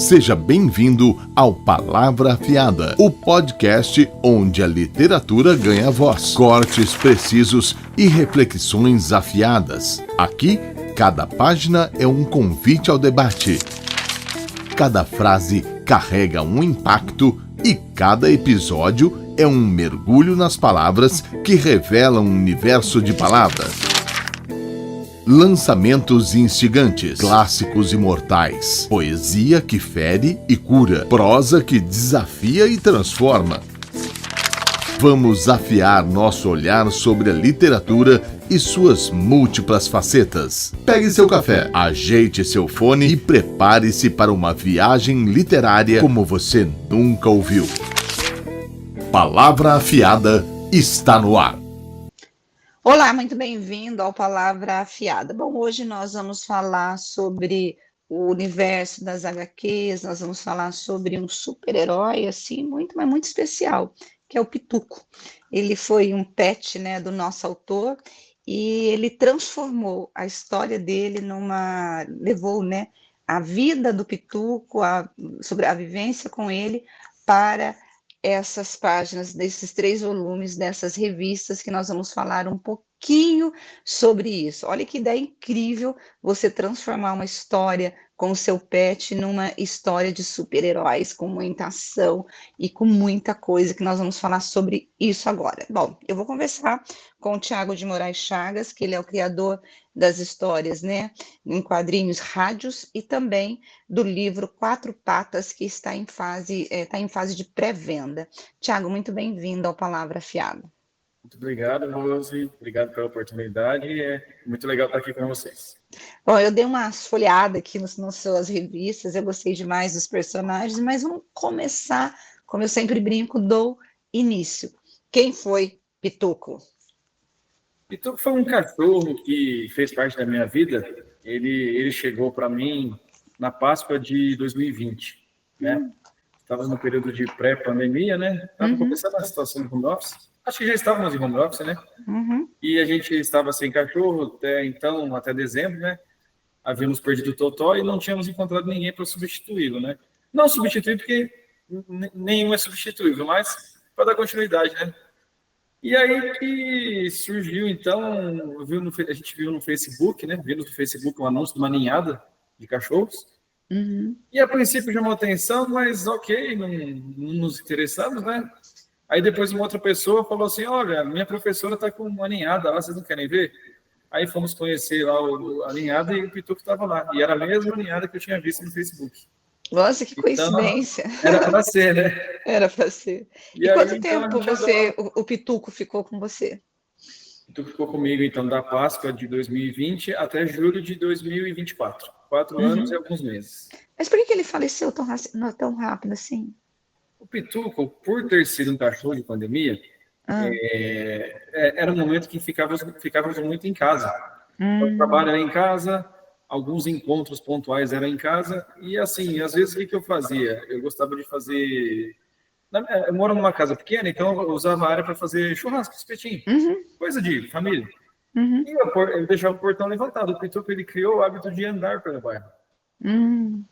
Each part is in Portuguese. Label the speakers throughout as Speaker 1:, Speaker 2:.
Speaker 1: Seja bem-vindo ao Palavra Afiada, o podcast onde a literatura ganha voz, cortes precisos e reflexões afiadas. Aqui, cada página é um convite ao debate. Cada frase carrega um impacto e cada episódio é um mergulho nas palavras que revelam um universo de palavras. Lançamentos instigantes, clássicos imortais, poesia que fere e cura, prosa que desafia e transforma. Vamos afiar nosso olhar sobre a literatura e suas múltiplas facetas. Pegue seu café, ajeite seu fone e prepare-se para uma viagem literária como você nunca ouviu. Palavra Afiada está no ar.
Speaker 2: Olá, muito bem-vindo ao Palavra Afiada. Bom, hoje nós vamos falar sobre o universo das HQs, nós vamos falar sobre um super-herói, assim, mas muito especial, que é o Pituco. Ele foi um pet, né, do nosso autor e ele transformou a história dele levou, né, a vida do Pituco, sobre a vivência com ele para essas páginas desses 3 volumes, dessas revistas que nós vamos falar um pouquinho sobre isso. Olha que ideia incrível você transformar uma história com o seu pet numa história de super-heróis, com muita ação e com muita coisa, que nós vamos falar sobre isso agora. Bom, eu vou conversar com o Thiago de Moraes Chagas, que ele é o criador das histórias, né, em quadrinhos rádios e também do livro Quatro Patas, que está em fase de pré-venda. Thiago, muito bem-vindo ao Palavra Afiada.
Speaker 3: Muito obrigado, Rose. Obrigado pela oportunidade. É muito legal estar aqui com vocês.
Speaker 2: Bom, eu dei uma folheada aqui nas suas revistas, eu gostei demais dos personagens, mas vamos começar, como eu sempre brinco, do início. Quem foi Pituco?
Speaker 3: Pituco foi um cachorro que fez parte da minha vida. Ele chegou para mim na Páscoa de 2020, né? Estava no período de pré-pandemia, né? Estava começando a situação de home office. Acho que já estávamos em home office, né? E a gente estava sem cachorro até dezembro, né? Havíamos perdido o Totó e não tínhamos encontrado ninguém para substituí-lo, né? Não substituir porque nenhum é substituível, mas para dar continuidade, né? E aí que surgiu, então, a gente viu no Facebook, né? Viu no Facebook um anúncio de uma ninhada de cachorros. E a princípio chamou atenção, mas ok, não nos interessamos, né? Aí depois uma outra pessoa falou assim, olha, minha professora está com uma ninhada lá, vocês não querem ver? Aí fomos conhecer lá a ninhada e o Pituco estava lá. E era a mesma ninhada que eu tinha visto no Facebook.
Speaker 2: Nossa, que coincidência.
Speaker 3: Então, era para ser, né?
Speaker 2: Era para ser. E
Speaker 3: aí,
Speaker 2: quanto tempo o Pituco ficou com você?
Speaker 3: O Pituco ficou comigo, então, da Páscoa de 2020 até julho de 2024. 4 anos e alguns meses.
Speaker 2: Mas por que ele faleceu tão rápido assim?
Speaker 3: O Pituco, por ter sido um cachorro de pandemia, era um momento que ficávamos muito em casa. O trabalho era em casa, alguns encontros pontuais eram em casa, e assim, às vezes o que eu fazia? Eu gostava de fazer... Eu moro numa casa pequena, então eu usava a área para fazer churrasco, espetinho, coisa de família. E eu deixava o portão levantado. O Pituco, ele criou o hábito de andar pelo bairro.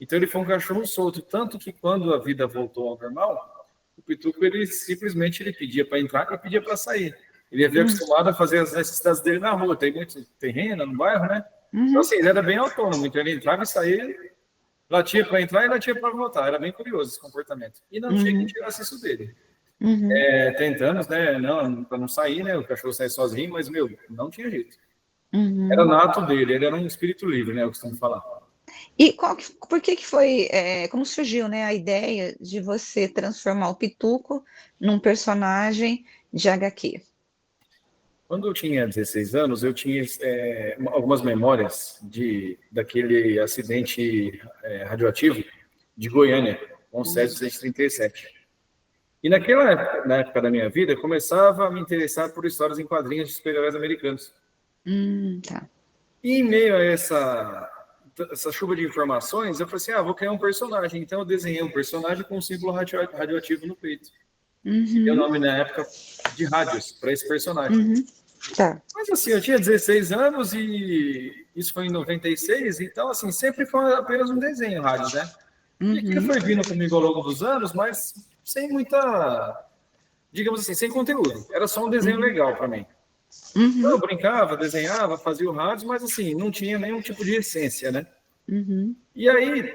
Speaker 3: Então ele foi um cachorro solto, tanto que quando a vida voltou ao normal, o Pituco ele simplesmente pedia para entrar e pedia para sair. Ele havia acostumado a fazer as necessidades dele na rua, tem muito terreno no bairro, né? Então assim, ele era bem autônomo, então ele entrava e saía, latia para entrar e latia para voltar. Era bem curioso esse comportamento. E não tinha que tirasse isso dele. Tentamos, né? Para não sair, né? O cachorro sair sozinho, mas não tinha jeito. Era nato dele, ele era um espírito livre, né? Eu costumo falar.
Speaker 2: E por que foi, como surgiu, né, a ideia de você transformar o Pituco num personagem de HQ?
Speaker 3: Quando eu tinha 16 anos, eu tinha algumas memórias daquele acidente radioativo de Goiânia, com o Césio 137. E na época da minha vida, eu começava a me interessar por histórias em quadrinhos de super-heróis americanos.
Speaker 2: Tá.
Speaker 3: E em meio a essa chuva de informações, eu falei assim, vou criar um personagem. Então eu desenhei um personagem com um símbolo radioativo no peito. E o nome na época de Rádios, para esse personagem.
Speaker 2: Tá.
Speaker 3: Mas assim, eu tinha 16 anos e isso foi em 96, então assim, sempre foi apenas um desenho rádio, né? E aquilo
Speaker 2: Uhum.
Speaker 3: foi vindo comigo ao longo dos anos, mas sem muita, digamos assim, sem conteúdo. Era só um desenho legal para mim. Então, eu
Speaker 2: Uhum.
Speaker 3: brincava, desenhava, fazia o rádio, mas assim, não tinha nenhum tipo de essência, né?
Speaker 2: Uhum.
Speaker 3: E aí,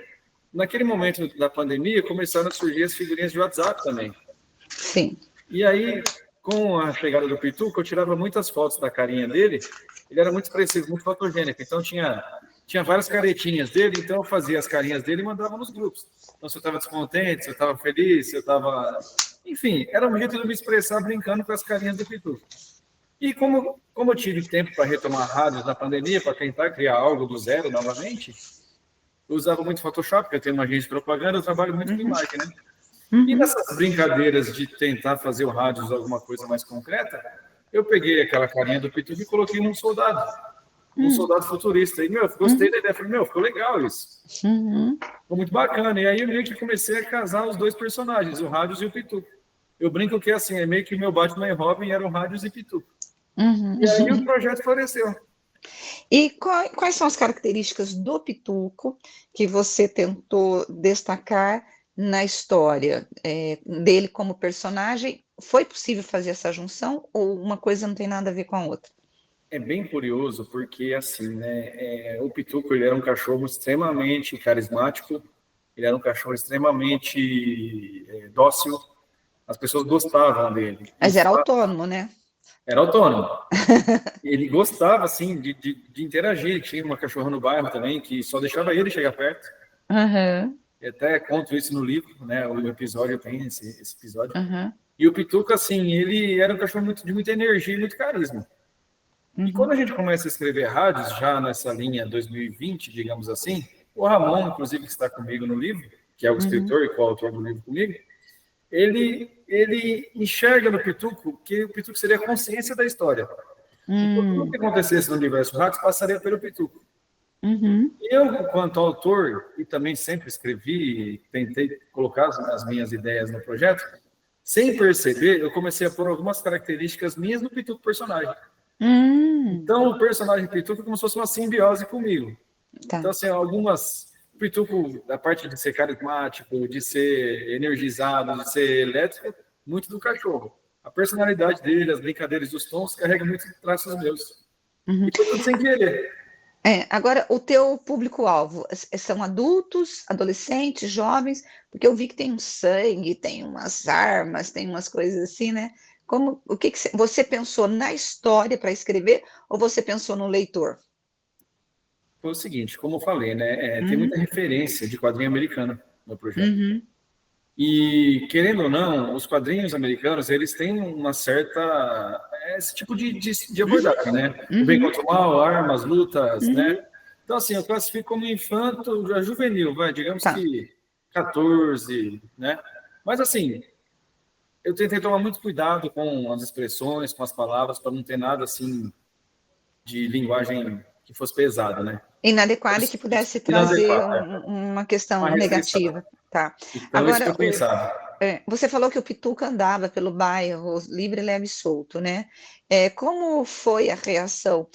Speaker 3: naquele momento da pandemia, começaram a surgir as figurinhas de WhatsApp também.
Speaker 2: Sim.
Speaker 3: E aí, com a chegada do Pituca, eu tirava muitas fotos da carinha dele. Ele era muito expressivo, muito fotogênico. Então, tinha várias caretinhas dele. Então, eu fazia as carinhas dele e mandava nos grupos. Então, se eu estava descontente, se eu estava feliz, se eu estava... Enfim, era um jeito de eu me expressar brincando com as carinhas do Pituca. E como eu tive tempo para retomar rádios na pandemia, para tentar criar algo do zero novamente, eu usava muito Photoshop, porque eu tenho uma agência de propaganda, eu trabalho muito com
Speaker 2: Uhum.
Speaker 3: imagem, né? E
Speaker 2: Uhum.
Speaker 3: nessas brincadeiras de tentar fazer o rádio alguma coisa mais concreta, eu peguei aquela carinha do Pituca e coloquei um
Speaker 2: Uhum.
Speaker 3: soldado futurista. E, meu, gostei da ideia. Falei, meu, ficou legal isso.
Speaker 2: Uhum.
Speaker 3: Ficou muito bacana. E aí eu meio que comecei a casar os dois personagens, o Rádios e o Pituca. Eu brinco que assim, é meio que o meu Batman e Robin eram Rádios e Pituca.
Speaker 2: Uhum.
Speaker 3: E aí o projeto floresceu.
Speaker 2: E quais são as características do Pituco que você tentou destacar na história dele como personagem? Foi possível fazer essa junção ou uma coisa não tem nada a ver com a outra?
Speaker 3: É bem curioso porque, assim, né, o Pituco, ele era um cachorro extremamente carismático, ele era um cachorro extremamente dócil, as pessoas gostavam dele.
Speaker 2: Mas era autônomo, né?
Speaker 3: Era autônomo. Ele gostava, assim, de interagir. Tinha uma cachorra no bairro também que só deixava ele chegar perto.
Speaker 2: Aham,
Speaker 3: Eu até conto isso no livro, né? O episódio tem esse episódio.
Speaker 2: aham,
Speaker 3: E o Pituca, assim, ele era um cachorro de muita energia e muito carisma. E quando
Speaker 2: uhum,
Speaker 3: a gente começa a escrever rádios, já nessa linha 2020, digamos assim, o Ramon, inclusive, que está comigo no livro, que é o
Speaker 2: uhum,
Speaker 3: escritor e coautor do livro comigo, ele enxerga no Pituco que o Pituco seria a consciência da história. Então, tudo que acontecesse no universo rádio passaria pelo Pituco.
Speaker 2: uhum,
Speaker 3: Eu, enquanto autor, e também sempre escrevi, tentei colocar as minhas ideias no projeto, sem perceber, eu comecei a pôr algumas características minhas no Pituco personagem.
Speaker 2: uhum,
Speaker 3: Então, o personagem Pituco é como se fosse uma simbiose comigo.
Speaker 2: tá.
Speaker 3: Então, assim, algumas... Pituco, da parte de ser carismático, de ser energizado, de ser elétrico, muito do cachorro. A personalidade dele, as brincadeiras dos tons, carrega muito traços meus.
Speaker 2: Uhum.
Speaker 3: E foi tudo sem querer.
Speaker 2: Agora, o teu público-alvo são adultos, adolescentes, jovens, porque eu vi que tem um sangue, tem umas armas, tem umas coisas assim, né? O que você pensou na história para escrever ou você pensou no leitor?
Speaker 3: Foi o seguinte, como eu falei, né? Tem
Speaker 2: Uhum,
Speaker 3: muita referência de quadrinho americano no projeto.
Speaker 2: uhum,
Speaker 3: E, querendo ou não, os quadrinhos americanos, eles têm uma certa... esse tipo de abordagem, né? O bem
Speaker 2: uhum,
Speaker 3: contra o mal, armas, lutas, né?
Speaker 2: uhum,
Speaker 3: Então, assim, eu classifico como infanto, juvenil, vai, digamos
Speaker 2: tá.
Speaker 3: que 14, né? Mas, assim, eu tentei tomar muito cuidado com as expressões, com as palavras, para não ter nada, assim, de linguagem que fosse pesada, né?
Speaker 2: Inadequado e que pudesse trazer
Speaker 3: Inadequado,
Speaker 2: uma
Speaker 3: uma
Speaker 2: questão
Speaker 3: restrição.
Speaker 2: negativa, tá.
Speaker 3: Então, isso foi
Speaker 2: Agora,
Speaker 3: pensado.
Speaker 2: você falou que o Pituca andava pelo bairro livre, leve e solto, né? Como foi a reação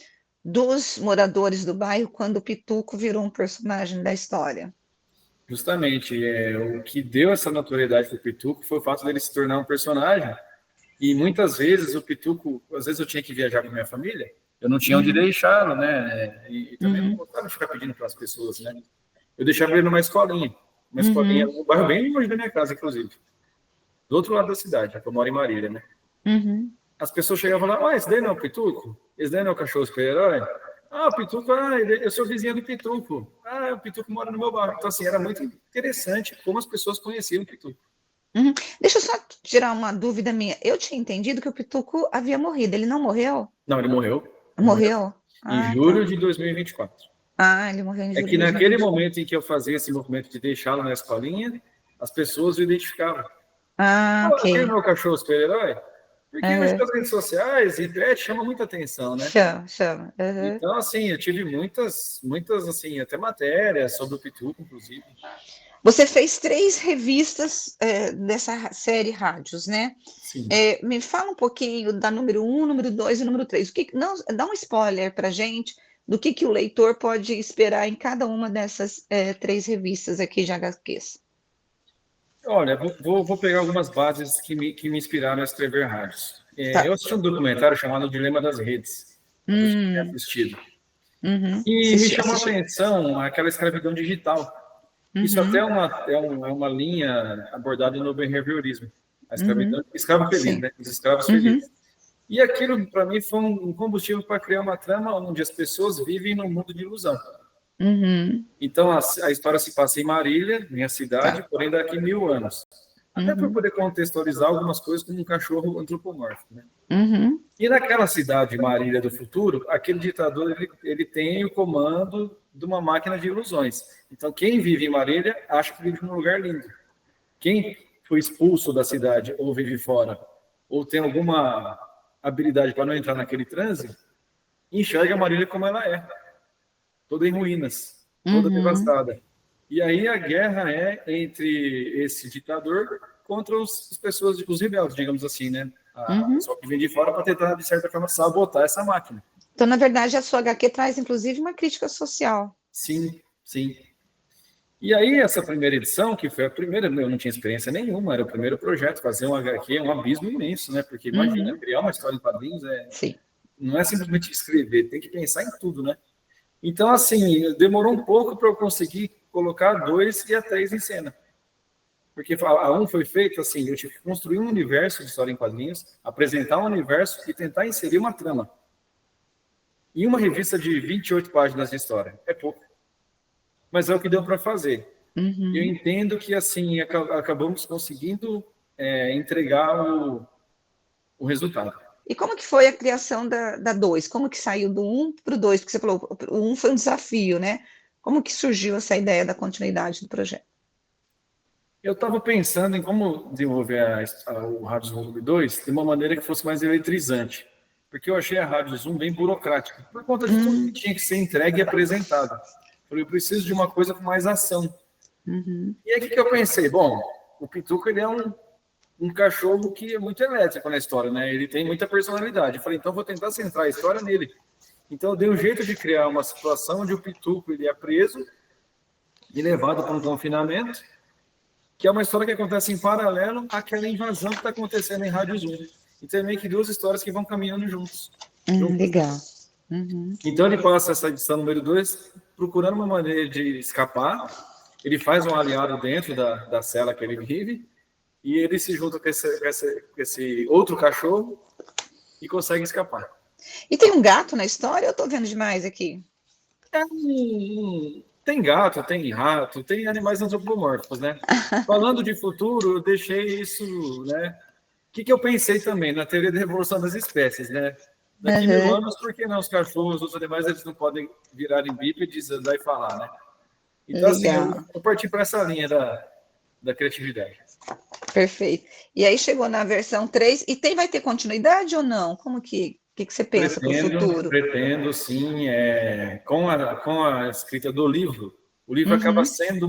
Speaker 2: dos moradores do bairro quando o Pituco virou um personagem da história?
Speaker 3: Justamente, o que deu essa notoriedade para o Pituco foi o fato dele se tornar um personagem. E muitas vezes o Pituco, às vezes eu tinha que viajar com a minha família, eu não tinha onde
Speaker 2: Uhum,
Speaker 3: deixá-lo, né? E também não
Speaker 2: uhum,
Speaker 3: gostava de ficar pedindo para as pessoas, né? Eu deixava ele numa escolinha,
Speaker 2: uhum,
Speaker 3: um bairro bem longe da minha casa, inclusive, do outro lado da cidade, que eu moro em Marília, né?
Speaker 2: uhum.
Speaker 3: As pessoas chegavam lá, esse daí não é o Pituco? Esse daí não é o cachorro super-herói? Ah, o Pituco, eu sou vizinha do Pituco. Ah, o Pituco mora no meu bairro. Então, assim, era muito interessante como as pessoas conheciam o Pituco.
Speaker 2: Uhum. Deixa eu só tirar uma dúvida minha. Eu tinha entendido que o Pituco havia morrido. Ele não morreu?
Speaker 3: Não, ele morreu. Ele morreu
Speaker 2: Morreu?
Speaker 3: em
Speaker 2: Ah, tá.
Speaker 3: julho de 2024.
Speaker 2: Ah, ele morreu em
Speaker 3: É
Speaker 2: julho
Speaker 3: que
Speaker 2: de
Speaker 3: naquele
Speaker 2: 2024.
Speaker 3: momento em que eu fazia esse movimento de deixá-lo na escolinha, as pessoas o identificavam.
Speaker 2: Ah,
Speaker 3: Oh,
Speaker 2: ok.
Speaker 3: aquele meu cachorro super-herói? Porque hoje
Speaker 2: Aham.
Speaker 3: as redes sociais e thread chama muita atenção, né?
Speaker 2: Chama, chama. Aham.
Speaker 3: Então, assim, eu tive muitas, assim, até matérias sobre o Pituco, inclusive.
Speaker 2: Você fez 3 revistas, dessa série Rádios, né.
Speaker 3: Sim.
Speaker 2: Me fala um pouquinho da número um, número 2 e número 3. O que não, dá um spoiler pra gente do que o leitor pode esperar em cada uma dessas, 3 revistas aqui de HQs.
Speaker 3: Olha, vou pegar algumas bases que me inspiraram a escrever rádios.
Speaker 2: Tá.
Speaker 3: Eu assisti um documentário chamado Dilema das Redes, talvez você tenha assistido,
Speaker 2: Uhum.
Speaker 3: e me chamou a
Speaker 2: Assisti.
Speaker 3: atenção aquela escravidão digital. Isso até
Speaker 2: Uhum.
Speaker 3: é uma linha abordada no behaviorismo, a
Speaker 2: Uhum.
Speaker 3: escravidão, escravo feliz,
Speaker 2: Sim.
Speaker 3: né? Os escravos
Speaker 2: Uhum.
Speaker 3: felizes. E aquilo, para mim, foi um combustível para criar uma trama onde as pessoas vivem num mundo de ilusão.
Speaker 2: Uhum.
Speaker 3: Então, a história se passa em Marília, minha cidade,
Speaker 2: Tá.
Speaker 3: porém daqui 1000 anos. Até para
Speaker 2: Uhum.
Speaker 3: poder contextualizar algumas coisas como um cachorro antropomórfico, né?
Speaker 2: Uhum.
Speaker 3: E naquela cidade, Marília do futuro, aquele ditador ele tem o comando de uma máquina de ilusões. Então, quem vive em Marília acha que vive num lugar lindo. Quem foi expulso da cidade ou vive fora, ou tem alguma habilidade para não entrar naquele transe, enxerga Marília como ela é, toda em ruínas, toda
Speaker 2: Uhum.
Speaker 3: devastada. E aí a guerra é entre esse ditador contra as pessoas, os rebeldes, digamos assim, né? A
Speaker 2: Uhum.
Speaker 3: pessoa que vem de fora para tentar, de certa forma, sabotar essa máquina.
Speaker 2: Então, na verdade, a sua HQ traz, inclusive, uma crítica social.
Speaker 3: Sim, sim. E aí, essa primeira edição, que foi a primeira, eu não tinha experiência nenhuma, era o primeiro projeto, fazer um HQ é um abismo imenso, né? Porque imagina,
Speaker 2: Uhum.
Speaker 3: criar uma história em quadrinhos
Speaker 2: Sim.
Speaker 3: não é simplesmente escrever, tem que pensar em tudo, né? Então, assim, demorou um pouco para eu conseguir colocar 2 e a 3 em cena. Porque a 1 foi feita assim, eu tive que construir um universo de história em quadrinhos, apresentar um universo e tentar inserir uma trama. Em uma revista de 28 páginas de história. É pouco. Mas é o que deu para fazer. Eu
Speaker 2: Uhum.
Speaker 3: entendo que, assim, acabamos conseguindo entregar o resultado.
Speaker 2: E como que foi a criação da 2? Como que saiu do um para o 2? Porque você falou, o 1 foi um desafio, né? Como que surgiu essa ideia da continuidade do projeto?
Speaker 3: Eu estava pensando em como desenvolver o Rádio Volume 2 de uma maneira que fosse mais eletrizante. Porque eu achei a Rádio Zoom bem burocrática, por conta de tudo que
Speaker 2: Hum.
Speaker 3: tinha que ser entregue e apresentado. Eu preciso de uma coisa com mais ação.
Speaker 2: Uhum.
Speaker 3: E aí o que eu pensei? Bom, o Pituco ele é um cachorro que é muito elétrico na história, né? Ele tem muita personalidade. Eu falei, então vou tentar centrar a história nele. Então eu dei um jeito de criar uma situação onde o Pituco ele é preso e levado para um confinamento, que é uma história que acontece em paralelo àquela invasão que está acontecendo em Rádio Zoom. Então é meio que 2 histórias que vão caminhando juntos.
Speaker 2: Legal. Uhum.
Speaker 3: Então ele passa essa edição número 2 procurando uma maneira de escapar. Ele faz um aliado dentro da cela que ele vive e ele se junta com esse outro cachorro e consegue escapar.
Speaker 2: E tem um gato na história? Eu tô vendo demais aqui.
Speaker 3: Tem gato, tem rato, tem animais antropomórficos, né? Falando de futuro, eu deixei isso, né? O que eu pensei também na teoria da evolução das espécies, né? Daqui 1000
Speaker 2: Uhum.
Speaker 3: anos, por que não os cachorros, os animais, eles não podem virar em bípedes, andar e falar, né? Então, assim,
Speaker 2: Legal.
Speaker 3: eu parti para essa linha da criatividade.
Speaker 2: Perfeito. E aí chegou na versão 3 e vai ter continuidade ou não? Como que você pensa para o futuro?
Speaker 3: Pretendo, sim. Com a escrita do livro, o livro acaba
Speaker 2: Uhum.
Speaker 3: sendo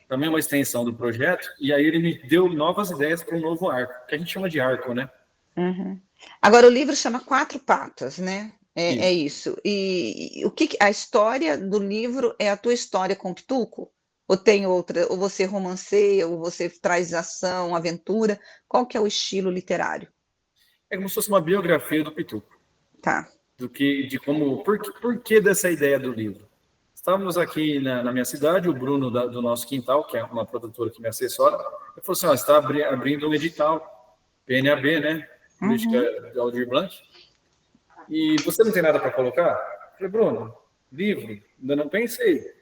Speaker 3: também uma extensão do projeto, e aí ele me deu novas ideias para um novo arco, que a gente chama de arco, né?
Speaker 2: Uhum. Agora, o livro chama Quatro Patas, né? É
Speaker 3: Isso.
Speaker 2: isso. E o a história do livro é a tua história com o Pituco? Ou tem outra? Ou você romanceia, ou você traz ação, aventura? Qual que é o estilo literário?
Speaker 3: É como se fosse uma biografia do Pituco,
Speaker 2: Tá.
Speaker 3: por que dessa ideia do livro? Estávamos aqui na minha cidade, o Bruno do nosso quintal, que é uma produtora que me assessora, ele falou assim, ó, você está abrindo um edital, PNAB, né? Política
Speaker 2: Uhum.
Speaker 3: de Aldir Blanc, e você não tem nada para colocar? Eu falei, Bruno, livro, ainda não pensei.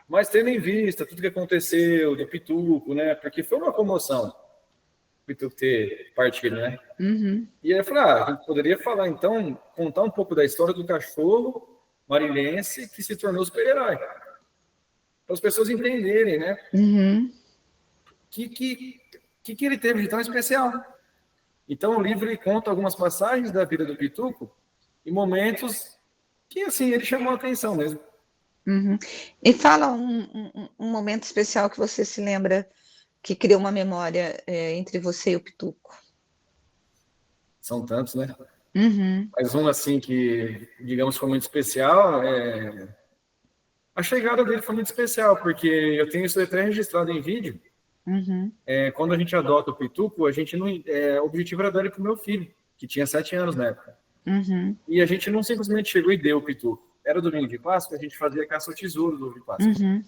Speaker 3: Mas tendo em vista tudo que aconteceu do Pituco, né? Porque foi uma comoção o Pituco ter partido, né?
Speaker 2: Uhum.
Speaker 3: E aí eu falei, a gente poderia falar, então, contar um pouco da história do cachorro marinense que se tornou super-herói. Para as pessoas entenderem, né?
Speaker 2: Uhum.
Speaker 3: Que ele teve de tão especial. Então, o livro ele conta algumas passagens da vida do Pituco e momentos que, assim, ele chamou a atenção mesmo.
Speaker 2: Uhum. E fala um momento especial que você se lembra que criou uma memória entre você e o Pituco.
Speaker 3: São tantos, né?
Speaker 2: Uhum,
Speaker 3: Mas um assim que, digamos, foi muito especial, a chegada dele foi muito especial, porque eu tenho isso até registrado em vídeo.
Speaker 2: uhum,
Speaker 3: Quando a gente adota o Pituco, a gente não, o objetivo era dar ele para o meu filho, que tinha 7 anos na época.
Speaker 2: uhum,
Speaker 3: E a gente não simplesmente chegou e deu o Pituco. Era domingo de Páscoa, a gente fazia caça ao tesouro do ovo de Páscoa.
Speaker 2: uhum,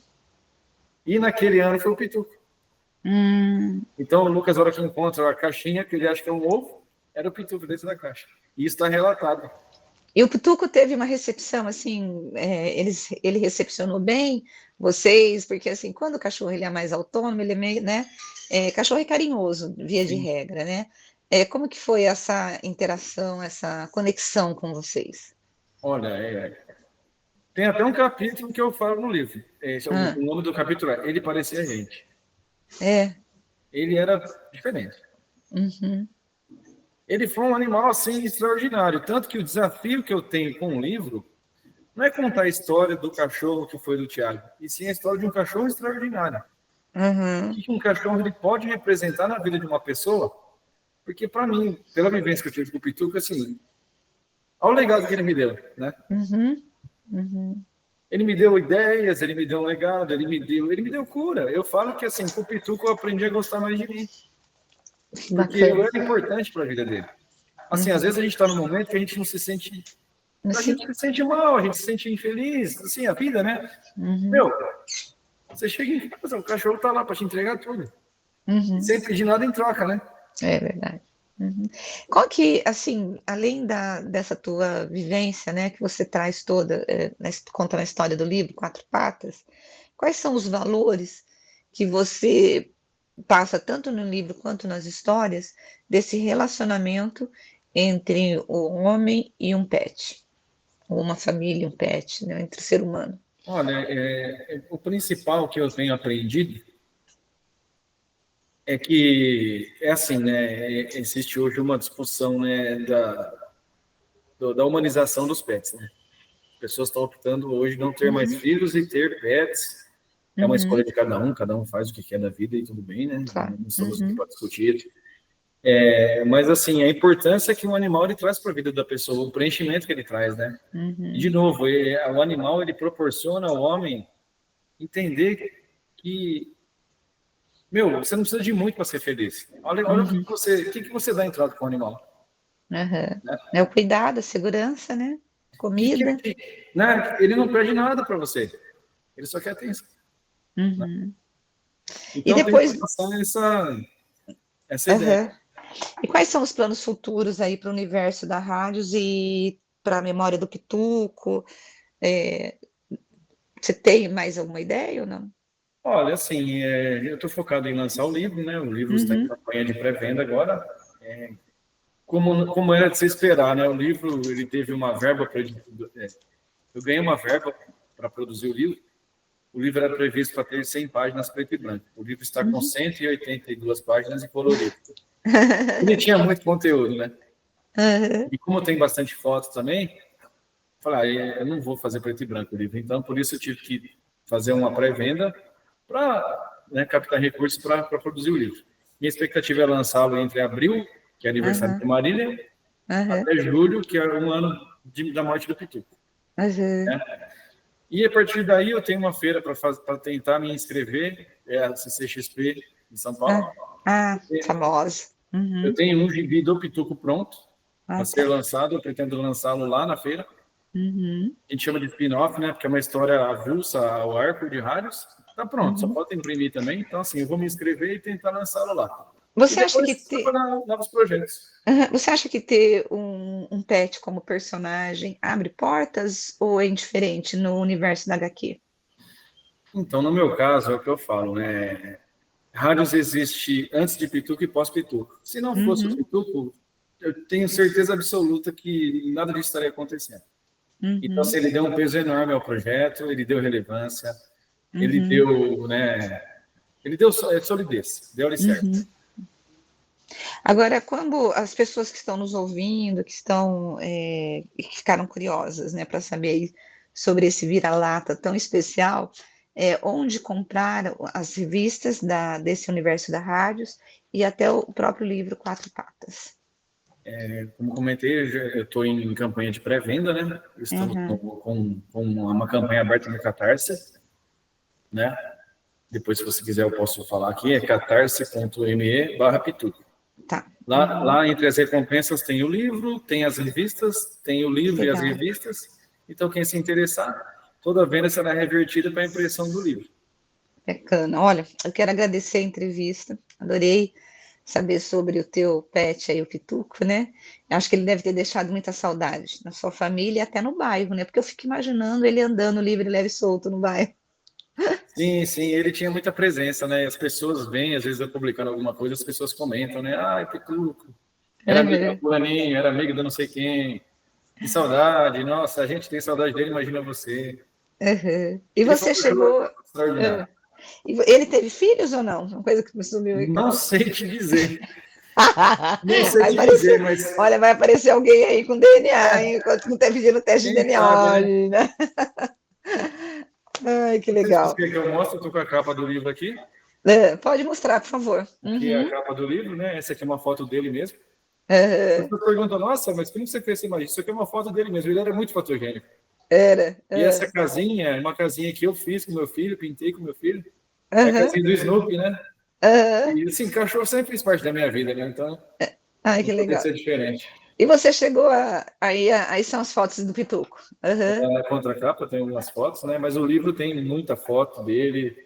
Speaker 3: E naquele ano foi o Pituco.
Speaker 2: uhum.
Speaker 3: Então o Lucas, na hora que encontra a caixinha, que ele acha que é um ovo, era o Pituco dentro da caixa. E isso está relatado.
Speaker 2: E o Pituco teve uma recepção, assim, ele recepcionou bem vocês, porque, assim, quando o cachorro ele é mais autônomo, ele é meio, né, cachorro é carinhoso, via de
Speaker 3: Sim.
Speaker 2: regra, né? Como que foi essa interação, essa conexão com vocês?
Speaker 3: Olha, tem até um capítulo que eu falo no livro.
Speaker 2: Ah,
Speaker 3: O nome do capítulo é Ele Parecia Gente.
Speaker 2: é,
Speaker 3: Ele era diferente.
Speaker 2: uhum,
Speaker 3: Ele foi um animal assim extraordinário. Tanto que o desafio que eu tenho com o livro não é contar a história do cachorro que foi do Tiago, e sim a história de um cachorro extraordinário. O
Speaker 2: uhum,
Speaker 3: que um cachorro ele pode representar na vida de uma pessoa? Porque, para mim, pela vivência que eu tive com o Pituca, assim, olha o legado que ele me deu, né?
Speaker 2: uhum, uhum,
Speaker 3: Ele me deu ideias, ele me deu um legado, ele me deu cura. Eu falo que, assim, com o Pituca eu aprendi a gostar mais de mim, porque eu
Speaker 2: bacana.
Speaker 3: era importante para a vida dele. Assim, às
Speaker 2: Uhum.
Speaker 3: vezes a gente está num momento que a gente não se sente. A
Speaker 2: Assim,
Speaker 3: gente se sente mal, a gente se sente infeliz, assim, a vida, né?
Speaker 2: uhum,
Speaker 3: Meu, você chega em casa, o cachorro tá lá para te entregar tudo. E
Speaker 2: uhum,
Speaker 3: sem pedir nada em troca, né?
Speaker 2: é verdade. Uhum. Qual que, assim, além dessa tua vivência, né, que você traz toda, conta na história do livro, Quatro Patas, quais são os valores que você passa tanto no livro quanto nas histórias desse relacionamento entre o homem e um pet, ou uma família e um pet, né, entre o ser humano?
Speaker 3: Olha, o principal que eu tenho aprendido é que é assim, né? Existe hoje uma discussão, né, da humanização dos pets, né? As pessoas estão optando hoje não ter mais
Speaker 2: Uhum,
Speaker 3: filhos e ter pets. É uma escolha
Speaker 2: uhum,
Speaker 3: de cada um faz o que quer da vida e tudo bem, né?
Speaker 2: claro.
Speaker 3: Não estamos aqui
Speaker 2: Uhum,
Speaker 3: para discutir. Mas assim, a importância que um animal ele traz para a vida da pessoa, o preenchimento que ele traz, né? E de
Speaker 2: uhum,
Speaker 3: novo, o animal ele proporciona ao homem entender que, meu, você não precisa de muito para ser feliz. Olha
Speaker 2: uhum,
Speaker 3: o que você dá em troca com o animal,
Speaker 2: aham.
Speaker 3: né?
Speaker 2: É o cuidado, a segurança, né? Comida.
Speaker 3: Né? Ele não perde nada para você, ele só quer atenção. Né?
Speaker 2: Uhum. E
Speaker 3: Então tem
Speaker 2: depois,
Speaker 3: que passar essa ideia.
Speaker 2: aham. E quais são os planos futuros aí para o universo da rádios e para a memória do Pituco? É, você tem mais alguma ideia ou não?
Speaker 3: Olha, assim, eu estou focado em lançar o livro, né? O livro está em
Speaker 2: Uhum,
Speaker 3: campanha de pré-venda agora. Como era de se esperar, né? O livro ele teve uma verba para eu ganhei uma verba para produzir o livro. O livro era previsto para ter 100 páginas preto e branco. O livro está com
Speaker 2: uhum.
Speaker 3: 182 páginas e colorido. Ele tinha muito conteúdo, né?
Speaker 2: Aham,
Speaker 3: E como tem bastante foto também, falei, eu não vou fazer preto e branco o livro. Então, por isso eu tive que fazer uma pré-venda para, né, captar recursos para produzir o livro. Minha expectativa é lançá-lo entre abril, que é aniversário de
Speaker 2: aham,
Speaker 3: Marília,
Speaker 2: aham,
Speaker 3: até julho, que é um ano da morte do Pituco.
Speaker 2: aham.
Speaker 3: Né? E a partir daí eu tenho uma feira para tentar me inscrever, é a CCXP em São
Speaker 2: Ah,
Speaker 3: Paulo.
Speaker 2: ah, famosa.
Speaker 3: Eu
Speaker 2: Uhum.
Speaker 3: tenho um gibi do Pituco pronto
Speaker 2: Ah,
Speaker 3: para ser
Speaker 2: tá.
Speaker 3: lançado, eu pretendo lançá-lo lá na feira.
Speaker 2: Uhum,
Speaker 3: A gente chama de spin-off, né? Porque é uma história avulsa ao arco de rádios. Tá pronto, só
Speaker 2: uhum.
Speaker 3: falta imprimir também. Então, assim, eu vou me inscrever e tentar lançá-lo lá. E
Speaker 2: Você acha que
Speaker 3: depois
Speaker 2: ter,
Speaker 3: trabalhar novos projetos.
Speaker 2: aham, você acha que ter um pet como personagem abre portas ou é indiferente no universo da HQ?
Speaker 3: Então, no meu caso, é o que eu falo, né? Rádios existe antes de Pituco e pós-Pituco. Se não fosse o
Speaker 2: Uhum,
Speaker 3: Pituco, eu tenho certeza absoluta que nada disso estaria acontecendo. Então,
Speaker 2: uhum,
Speaker 3: assim, ele deu um peso enorme ao projeto, ele deu relevância, ele
Speaker 2: uhum,
Speaker 3: deu, né? Ele deu solidez, deu alicerce.
Speaker 2: uhum. Agora, quando as pessoas que estão nos ouvindo, que estão, que ficaram curiosas, né, para saber aí sobre esse vira-lata tão especial, onde comprar as revistas desse universo da rádios e até o próprio livro Quatro Patas.
Speaker 3: Como comentei, eu estou em campanha de pré-venda, né? Estamos com uma campanha aberta no Catarse, né? Depois, se você quiser, eu posso falar aqui, é catarse.me/pituco.
Speaker 2: Tá.
Speaker 3: Lá, entre as recompensas, tem o livro, tem as revistas, tem o livro e as revistas. Então, quem se interessar, toda a venda será revertida para a impressão do livro.
Speaker 2: Bacana. Olha, eu quero agradecer a entrevista, adorei saber sobre o teu pet aí, o Pituco, né? Acho que ele deve ter deixado muita saudade na sua família e até no bairro, né? Porque eu fico imaginando ele andando livre, leve e solto no bairro.
Speaker 3: Sim, ele tinha muita presença, né? As pessoas vêm, às vezes eu publicando alguma coisa, as pessoas comentam, né? Pituco, era amigo do fulaninho, era amigo de não sei quem. Que saudade, nossa, a gente tem saudade dele, imagina você.
Speaker 2: E você chegou... Ele teve filhos ou não? Uma coisa que me sumiu aí.
Speaker 3: Não sei te dizer. Não sei te dizer, mas...
Speaker 2: Olha, vai aparecer alguém aí com DNA, hein? Não tá pedindo teste de DNA hoje, né? Ai, que legal.
Speaker 3: Você quer que eu mostre? Eu tô com a capa do livro aqui.
Speaker 2: Pode mostrar, por favor.
Speaker 3: Aqui é a capa do livro, né? Essa aqui é uma foto dele mesmo.
Speaker 2: Você
Speaker 3: pergunta, nossa, mas como você fez essa imagem? Isso aqui é uma foto dele mesmo. Ele era muito fotogênico.
Speaker 2: E
Speaker 3: essa casinha é uma casinha que eu fiz com meu filho, pintei com meu filho. É a casinha do Snoopy, né? E assim, cachorro sempre fez parte da minha vida, né? Então,
Speaker 2: que legal.
Speaker 3: Ser diferente.
Speaker 2: E você chegou aí são as fotos do Pituco.
Speaker 3: Na contracapa tem algumas fotos, né? Mas o livro tem muita foto dele.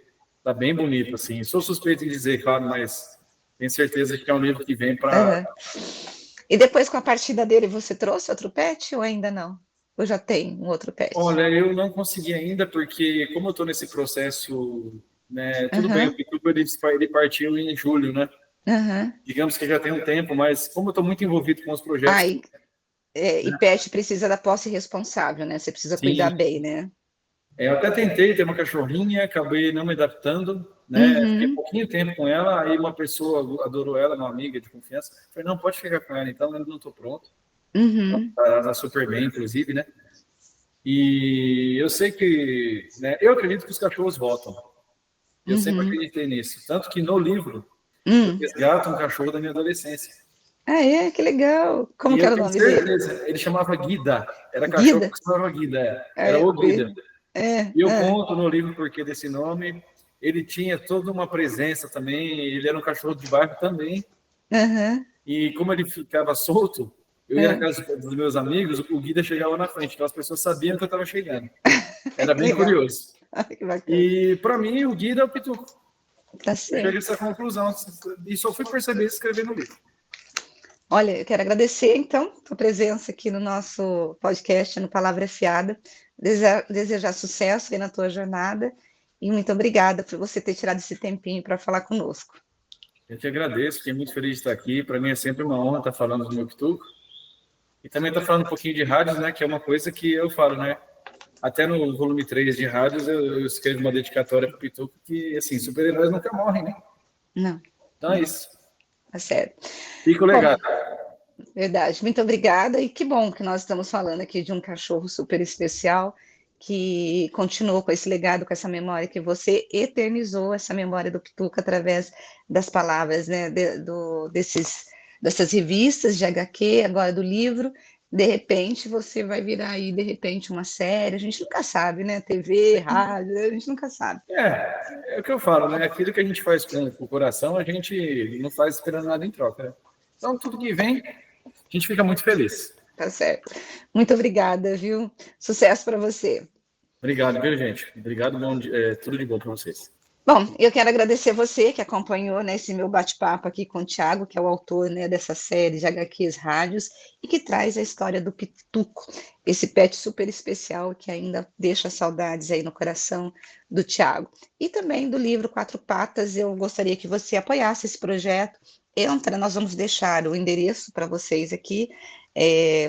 Speaker 3: Tá bem bonito, assim. Sou suspeito em dizer, claro, mas tenho certeza que é um livro que vem para...
Speaker 2: E depois, com a partida dele, você trouxe outro pet ou ainda não? Ou já tem um outro pet?
Speaker 3: Olha, eu não consegui ainda, porque como eu estou nesse processo, né? Tudo bem, o Pituco ele partiu em julho, né? Digamos que já tem um tempo, mas como eu estou muito envolvido com os projetos...
Speaker 2: E pet precisa da posse responsável, né? Você precisa cuidar bem, né?
Speaker 3: Eu até tentei ter uma cachorrinha, acabei não me adaptando, né? Fiquei pouquinho tempo com ela, aí uma pessoa adorou ela, uma amiga de confiança. Falei, não, pode ficar com ela, então eu não estou pronto. Ela tá super bem, inclusive, né? E eu sei que... né, eu acredito que os cachorros voltam. Eu sempre acreditei nisso. Tanto que no livro, eu resgato um cachorro da minha adolescência.
Speaker 2: Que legal. Como que era o nome dele?
Speaker 3: Ele chamava Guida. Era cachorro que se chamava Guida. Era o Guida. E eu conto no livro porque desse nome. Ele tinha toda uma presença também. Ele era um cachorro de bairro também. E como ele ficava solto, eu ia na casa dos meus amigos, o Guida chegava na frente. Então as pessoas sabiam que eu estava chegando. Era bem curioso. E para mim, o Guida é o Pituco.
Speaker 2: Tá certo.
Speaker 3: Eu cheguei a essa conclusão. E só fui perceber isso escrevendo no livro.
Speaker 2: Olha, eu quero agradecer, então, a presença aqui no nosso podcast, no Palavra Afiada, desejar sucesso aí na tua jornada e muito obrigada por você ter tirado esse tempinho para falar conosco.
Speaker 3: Eu te agradeço, fiquei muito feliz de estar aqui, para mim é sempre uma honra estar falando do meu Pituco e também estar falando um pouquinho de rádios, né, que é uma coisa que eu falo, né, até no volume 3 de rádios eu escrevo uma dedicatória para o Pituco que, assim, super-heróis nunca morrem, né?
Speaker 2: Não.
Speaker 3: Então é isso.
Speaker 2: Tá certo.
Speaker 3: Fico legado.
Speaker 2: Verdade, muito obrigada e que bom que nós estamos falando aqui de um cachorro super especial que continuou com esse legado, com essa memória que você eternizou essa memória do Pituco através das palavras, né, dessas revistas de HQ, agora do livro. De repente você vai virar aí, de repente, uma série, a gente nunca sabe, né? TV, rádio, a gente nunca sabe.
Speaker 3: É o que eu falo, né? Aquilo que a gente faz com o coração, a gente não faz esperando nada em troca, né? Então, tudo que vem, a gente fica muito feliz.
Speaker 2: Tá certo. Muito obrigada, viu? Sucesso para você.
Speaker 3: Obrigado, viu, gente? Obrigado, tudo de bom para vocês.
Speaker 2: Bom, eu quero agradecer você que acompanhou, né, esse meu bate-papo aqui com o Thiago, que é o autor, né, dessa série de HQs Rádios e que traz a história do Pituco, esse pet super especial que ainda deixa saudades aí no coração do Thiago. E também do livro Quatro Patas, eu gostaria que você apoiasse esse projeto. Nós vamos deixar o endereço para vocês aqui,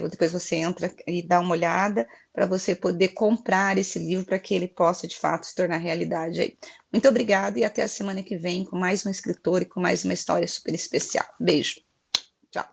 Speaker 2: depois você entra e dá uma olhada para você poder comprar esse livro para que ele possa, de fato, se tornar realidade aí. Muito obrigada e até a semana que vem com mais um escritor e com mais uma história super especial. Beijo. Tchau.